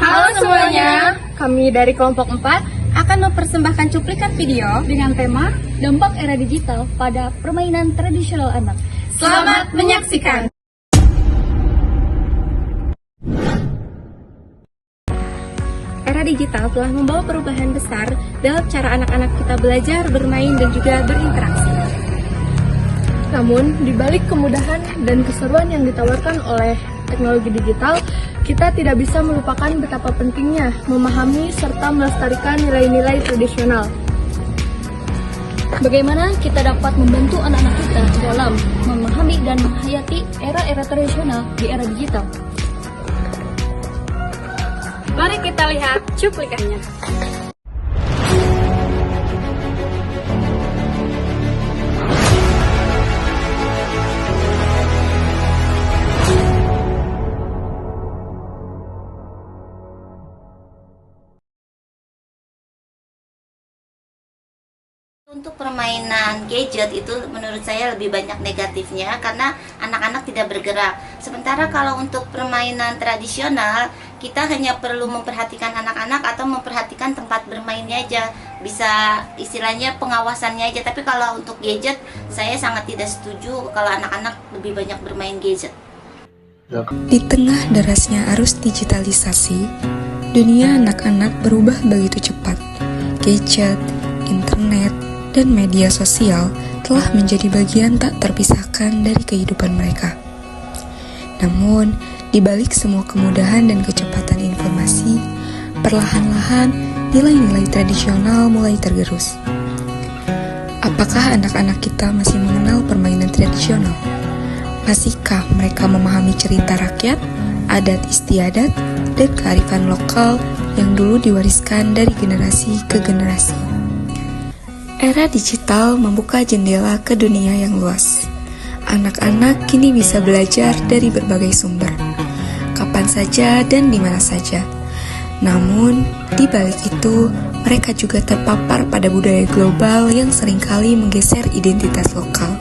Halo semuanya, kami dari kelompok 4 akan mempersembahkan cuplikan video dengan tema dampak era digital pada permainan tradisional anak. Selamat menyaksikan. Era digital telah membawa perubahan besar dalam cara anak-anak kita belajar, bermain, dan juga berinteraksi. Namun, di balik kemudahan dan keseruan yang ditawarkan oleh teknologi digital, kita tidak bisa melupakan betapa pentingnya memahami serta melestarikan nilai-nilai tradisional. Bagaimana kita dapat membantu anak-anak kita dalam memahami dan menghayati era-era tradisional di era digital? Mari kita lihat cuplikannya. Untuk permainan gadget itu menurut saya lebih banyak negatifnya karena anak-anak tidak bergerak. Sementara kalau untuk permainan tradisional, kita hanya perlu memperhatikan anak-anak atau memperhatikan tempat bermainnya aja. Bisa istilahnya pengawasannya aja. Tapi kalau untuk gadget, saya sangat tidak setuju kalau anak-anak lebih banyak bermain gadget. Di tengah derasnya arus digitalisasi, dunia anak-anak berubah begitu cepat. Gadget, internet, dan media sosial telah menjadi bagian tak terpisahkan dari kehidupan mereka. Namun, di balik semua kemudahan dan kecepatan informasi, perlahan-lahan nilai-nilai tradisional mulai tergerus. Apakah anak-anak kita masih mengenal permainan tradisional? Masihkah mereka memahami cerita rakyat, adat istiadat, dan kearifan lokal yang dulu diwariskan dari generasi ke generasi? Era digital membuka jendela ke dunia yang luas. Anak-anak kini bisa belajar dari berbagai sumber, kapan saja dan di mana saja. Namun, di balik itu, mereka juga terpapar pada budaya global yang seringkali menggeser identitas lokal.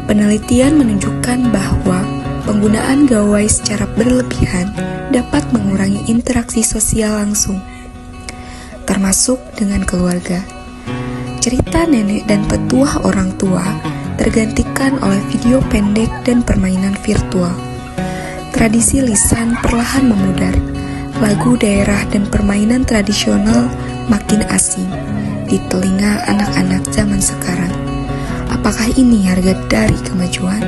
Penelitian menunjukkan bahwa penggunaan gawai secara berlebihan dapat mengurangi interaksi sosial langsung, termasuk dengan keluarga. Cerita nenek dan petuah orang tua tergantikan oleh video pendek dan permainan virtual. Tradisi lisan perlahan memudar. Lagu daerah dan permainan tradisional makin asing di telinga anak-anak zaman sekarang. Apakah ini harga dari kemajuan?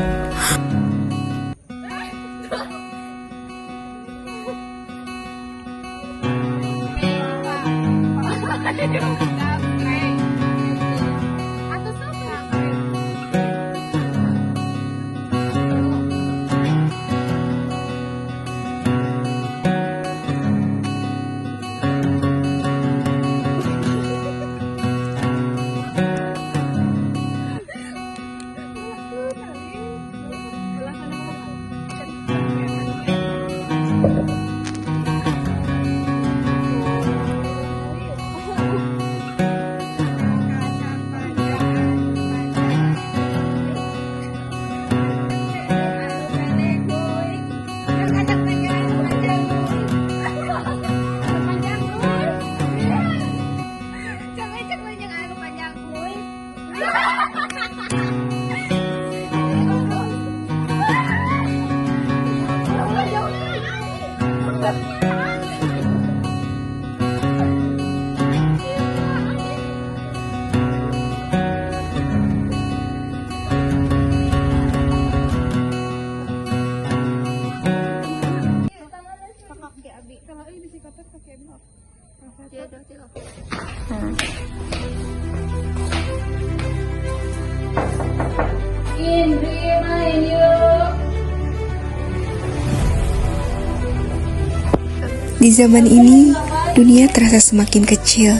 Di zaman ini, dunia terasa semakin kecil.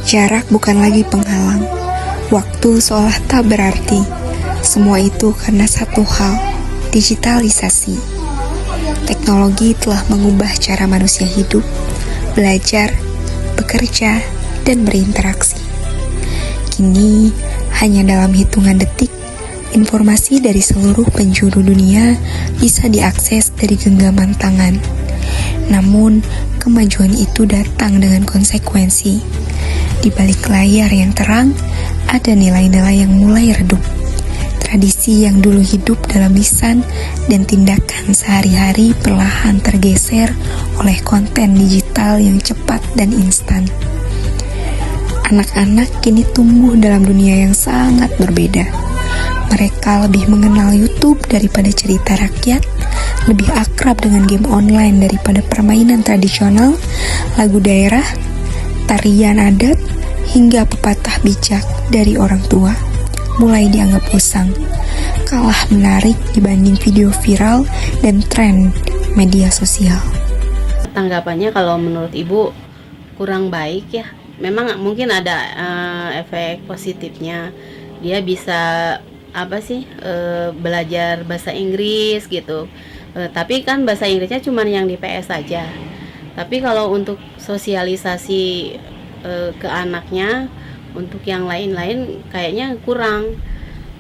Jarak bukan lagi penghalang. Waktu seolah tak berarti. Semua itu karena satu hal, digitalisasi. Teknologi telah mengubah cara manusia hidup, belajar, bekerja, dan berinteraksi. Kini, hanya dalam hitungan detik, informasi dari seluruh penjuru dunia bisa diakses dari genggaman tangan. Namun, kemajuan itu datang dengan konsekuensi. Di balik layar yang terang, ada nilai-nilai yang mulai redup. Tradisi yang dulu hidup dalam lisan dan tindakan sehari-hari perlahan tergeser oleh konten digital yang cepat dan instan. Anak-anak kini tumbuh dalam dunia yang sangat berbeda. Mereka lebih mengenal YouTube daripada cerita rakyat, lebih akrab dengan game online daripada permainan tradisional, lagu daerah, tarian adat, hingga pepatah bijak dari orang tua mulai dianggap usang, kalah menarik dibanding video viral dan tren media sosial. Tanggapannya kalau menurut Ibu kurang baik ya. Memang mungkin ada efek positifnya. Dia bisa belajar bahasa Inggris gitu. Tapi kan bahasa Inggrisnya cuma yang di PS saja. Tapi kalau untuk sosialisasi ke anaknya, untuk yang lain-lain kayaknya kurang.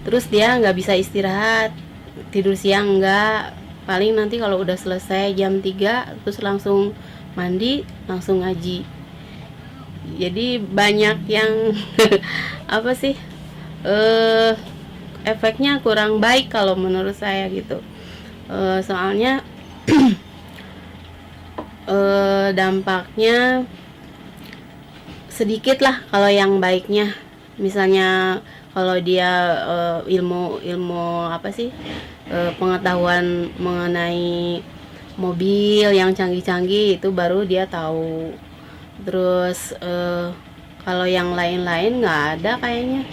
Terus dia nggak bisa istirahat, tidur siang nggak, paling nanti kalau udah selesai jam 3 terus langsung mandi, langsung ngaji. Jadi banyak yang efeknya kurang baik kalau menurut saya gitu. Soalnya dampaknya sedikit lah kalau yang baiknya. Misalnya kalau dia ilmu pengetahuan mengenai mobil yang canggih-canggih itu baru dia tahu. Terus kalau yang lain-lain nggak ada kayaknya.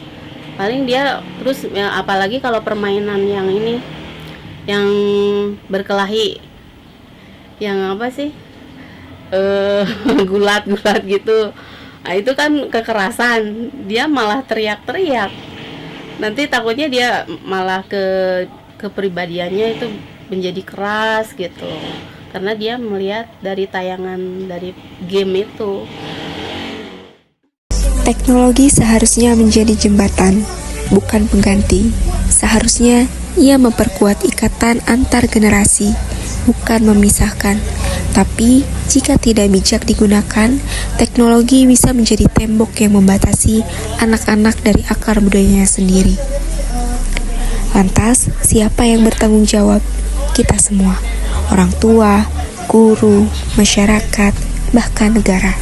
Paling dia terus apalagi kalau permainan yang ini yang berkelahi, yang gulat-gulat gitu. Nah, itu kan kekerasan, dia malah teriak-teriak. Nanti takutnya dia malah kepribadiannya itu menjadi keras gitu. Karena dia melihat dari tayangan dari game itu. Teknologi seharusnya menjadi jembatan, bukan pengganti. Seharusnya ia memperkuat ikatan antar generasi, bukan memisahkan. Tapi, jika tidak bijak digunakan, teknologi bisa menjadi tembok yang membatasi anak-anak dari akar budayanya sendiri. Lantas, siapa yang bertanggung jawab? Kita semua, orang tua, guru, masyarakat, bahkan negara.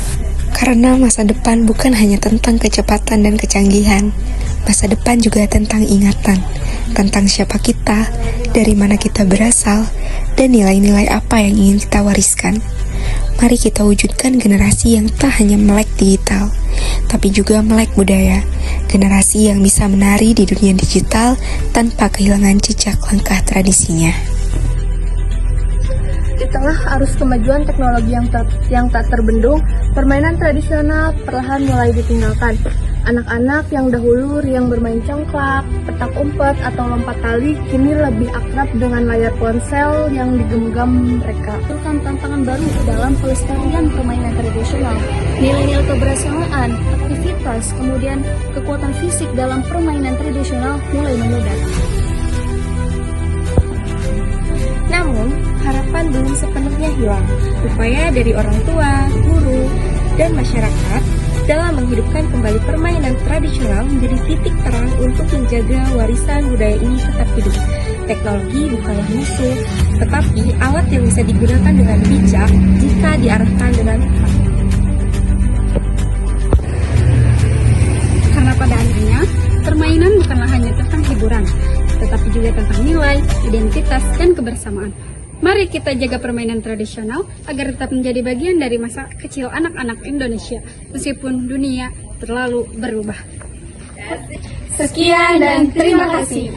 Karena masa depan bukan hanya tentang kecepatan dan kecanggihan, masa depan juga tentang ingatan, tentang siapa kita, dari mana kita berasal, dan nilai-nilai apa yang ingin kita wariskan. Mari kita wujudkan generasi yang tak hanya melek digital, tapi juga melek budaya. Generasi yang bisa menari di dunia digital tanpa kehilangan jejak langkah tradisinya. Di tengah arus kemajuan teknologi yang tak terbendung, permainan tradisional perlahan mulai ditinggalkan. Anak-anak yang dahulu riang bermain congklak, petak umpet, atau lompat tali kini lebih akrab dengan layar ponsel yang digenggam mereka. Merupakan tantangan baru dalam pelestarian permainan tradisional. Nilai-nilai kebersamaan, aktivitas, kemudian kekuatan fisik dalam permainan tradisional mulai memudar. Namun, harapan belum sepenuhnya hilang. Upaya dari orang tua, guru, dan masyarakat dalam menghidupkan kembali permainan tradisional menjadi titik terang untuk menjaga warisan budaya ini tetap hidup. Teknologi bukanlah musuh, tetapi alat yang bisa digunakan dengan bijak jika diarahkan dengan tepat. Karena pada akhirnya, permainan bukanlah hanya tentang hiburan, tetapi juga tentang nilai, identitas, dan kebersamaan. Mari kita jaga permainan tradisional agar tetap menjadi bagian dari masa kecil anak-anak Indonesia, meskipun dunia terlalu berubah. Sekian dan terima kasih.